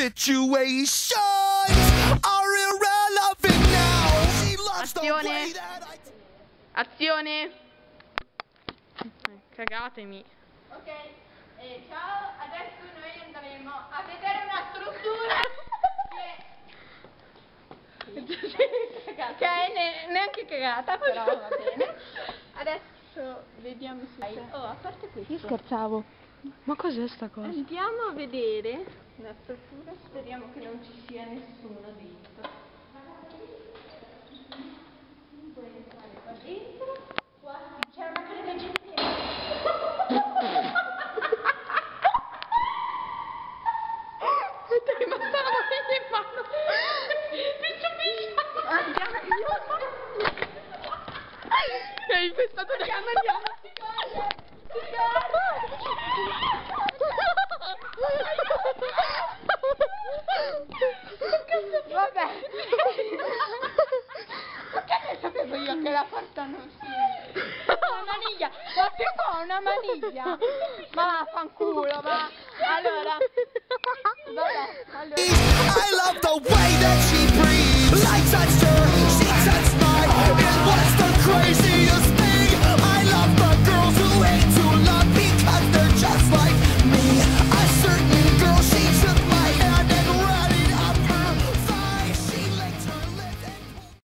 situations are irrelevant now. She loves the way that Azione. Cagatemi. Ok, ciao, adesso noi andremo a vedere una struttura che è neanche cagata, però va bene. Adesso vediamo se... Oh, a parte questo. Io scherzavo. Ma cos'è sta cosa? Andiamo a vedere la struttura, speriamo che non ci sia nessuno dentro. Puoi entrare qua dentro, qua c'è una crede gentile. Ma stavo in mano. Hai infestato da Vabbè. Perché sapevo io che la porta non si... Una maniglia, ma che fa una maniglia? Ma vaffanculo, ma... Allora... Vabbè, allora... I love the way that she breathes. Lights touched her